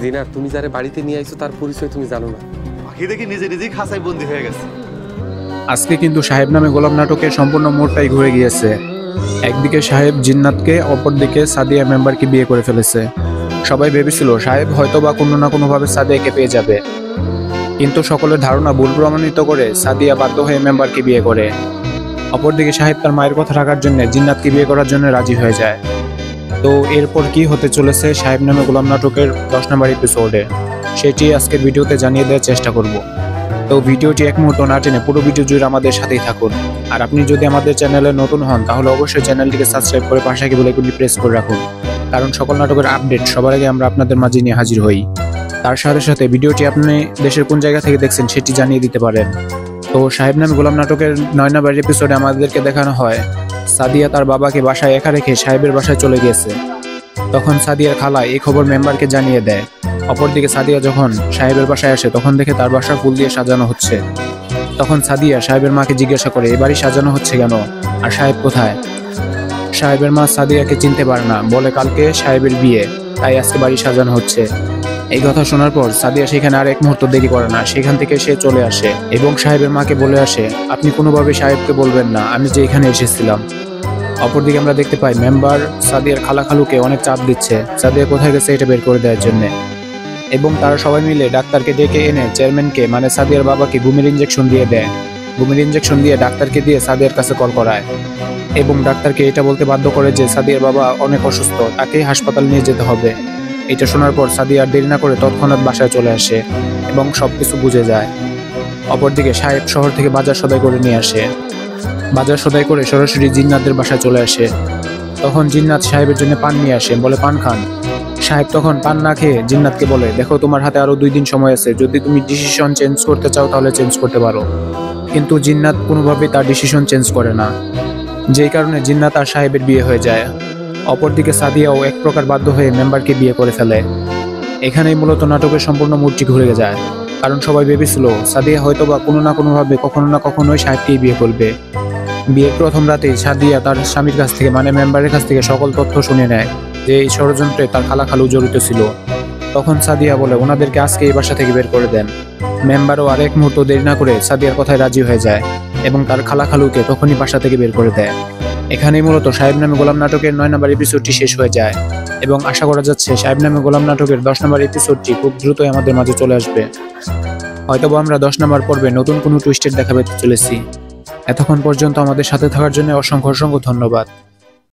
জিনাত, তুমি যারে বাড়িতে নিয়ে আইছো তার পরিচয় তুমি জানো না। পাখি দেখি নিজে নিজেই খাঁচায় বন্দি হয়ে গেছে। আজকে কিন্তু সাহেব নামে গোলাম নাটকের সম্পূর্ণ মোড়টাই ঘুরে গিয়েছে। একদিকে সাহেব জিন্নাতকে, অপরদিকে সাদিয়া মেম্বারকে বিয়ে করে ফেলেছে। সবাই ভেবেছিল সাহেব হয়তো বা কোনো না কোনোভাবে সাদিয়াকে পেয়ে যাবে, কিন্তু সকলের ধারণা ভুল প্রমাণিত করে সাদিয়া বাধ্য হয়ে মেম্বারকে বিয়ে করে। অপরদিকে সাহেব তার মায়ের কথা রাখার জন্য জিন্নাতকে বিয়ে করার জন্য রাজি হয়ে যায়। তো এরপর কি হতে চলেছে সাহেব নামে গোলাম নাটকের 10 নম্বর এপিসোডে, সেটি আজকের ভিডিওতে জানিয়ে দেওয়ার চেষ্টা করব। তো ভিডিওটি এক মুহূর্ত না টেনে পুরো ভিডিও জুড়ে আমাদের সাথেই থাকুন। আর আপনি যদি আমাদের চ্যানেলে নতুন হন তাহলে অবশ্যই চ্যানেলটিকে সাবস্ক্রাইব করে পাশে বেল আইকনটি প্রেস করে রাখুন, কারণ সকল নাটকের আপডেট সবার আগে আমরা আপনাদের মাঝে নিয়ে হাজির হই। তার সাথে সাথে ভিডিওটি আপনি দেশের কোন জায়গা থেকে দেখছেন সেটি জানিয়ে দিতে পারেন। তো সাহেব নামে গোলাম নাটকের 9 নম্বর এপিসোডে আমাদেরকে দেখানো হয় সাদিয়া তার বাবাকে বাসায় একা রেখে সাহেবের বাসায় চলে গিয়েছে। তখন সাদিয়ার খালা এই খবর মেম্বারকে জানিয়ে দেয়। অপরদিকে সাদিয়া যখন সাহেবের বাসায় আসে তখন দেখে তার বাসা ফুল দিয়ে সাজানো হচ্ছে। তখন সাদিয়া সাহেবের মাকে জিজ্ঞাসা করে এ বাড়ি সাজানো হচ্ছে কেন, আর সাহেব কোথায়। সাহেবের মা সাদিয়াকে চিনতে পারে না, বলে কালকে সাহেবের বিয়ে, তাই আজকে বাড়ি সাজানো হচ্ছে। এই কথা শোনার পর সাদিয়া সেখানে আর এক মুহূর্ত দেরি করে না, সেখান থেকে সে চলে আসে এবং সাহেবের মাকে বলে আসে আপনি কোনোভাবে সাহেবকে বলবেন না আমি যে এখানে এসেছিলাম। অপরদিকে আমরা দেখতে পাই মেম্বার সাদিয়ার খালা খালুকে অনেক চাপ দিচ্ছে সাদিয়া কোথায় গেছে এটা বের করে দেওয়ার জন্য, এবং তারা সবাই মিলে ডাক্তারকে ডেকে এনে চেয়ারম্যানকে মানে সাদিয়ার বাবাকে ঘুমের ইঞ্জেকশন দিয়ে দেয়। ঘুমের ইঞ্জেকশন দিয়ে ডাক্তারকে দিয়ে সাদিয়ার কাছে কল করায় এবং ডাক্তারকে এটা বলতে বাধ্য করে যে সাদিয়ার বাবা অনেক অসুস্থ, তাকে হাসপাতাল নিয়ে যেতে হবে। এটা শোনার পর সাদিয়া আর দেরি না করে তৎক্ষণাৎ বাসায় চলে আসে এবং সবকিছু বুঝে যায়। অপরদিকে সাহেব শহর থেকে বাজার সদাই করে নিয়ে আসে। বাজার সদাই করে সরাসরি জিন্নাতদের বাসায় চলে আসে। তখন জিন্নাত সাহেবের জন্য পান নিয়ে আসে, বলে পান খান। সাহেব তখন পান না খেয়ে জিন্নাতকে বলে দেখো তোমার হাতে আরো 2 দিন সময় আছে, যদি তুমি ডিসিশন চেঞ্জ করতে চাও তাহলে চেঞ্জ করতে পারো। কিন্তু জিন্নাত কোনোভাবেই তার ডিসিশন চেঞ্জ করে না, যেই কারণে জিন্নাত আর সাহেবের বিয়ে হয়ে যায়। অপরদিকে সাদিয়াও এক প্রকার বাধ্য হয়ে মেম্বারকে বিয়ে করে ফেলে। এখানেই মূলত নাটকের সম্পূর্ণ মুডটি ঘুরে যায়, কারণ সবাই ভেবেছিল সাদিয়া হয়তোবা কোনো না কোনোভাবে কখনো না কখনোই সাহেবকেই বিয়ে করবে। বিয়ের প্রথম রাতেই সাদিয়া তার স্বামীর কাছ থেকে মানে মেম্বারের কাছ থেকে সকল তথ্য শুনে নেয় যে এই ষড়যন্ত্রে তার খালা খালু জড়িত ছিল। তখন সাদিয়া বলে ওনাদেরকে আজকে এই বাসা থেকে বের করে দেন। মেম্বারও আর এক মুহূর্ত দেরি না করে সাদিয়ার কথায় রাজি হয়ে যায় এবং তার খালা খালুকে তখনই বাসা থেকে বের করে দেয়। এখানেই মূলত সাহেব নামে গোলাম নাটকের 9 নম্বর এপিসোডটি শেষ হয়ে যায় এবং আশা করা যাচ্ছে সাহেব নামে গোলাম নাটকের 10 নম্বর এপিসোডটি খুব দ্রুতই আমাদের মাঝে চলে আসবে। হয়তোবা আমরা 10 নম্বর পর্বে নতুন কোনো টুইস্টের দেখা পেতে চলেছি। এতক্ষণ পর্যন্ত আমাদের সাথে থাকার জন্য অসংখ্য ধন্যবাদ।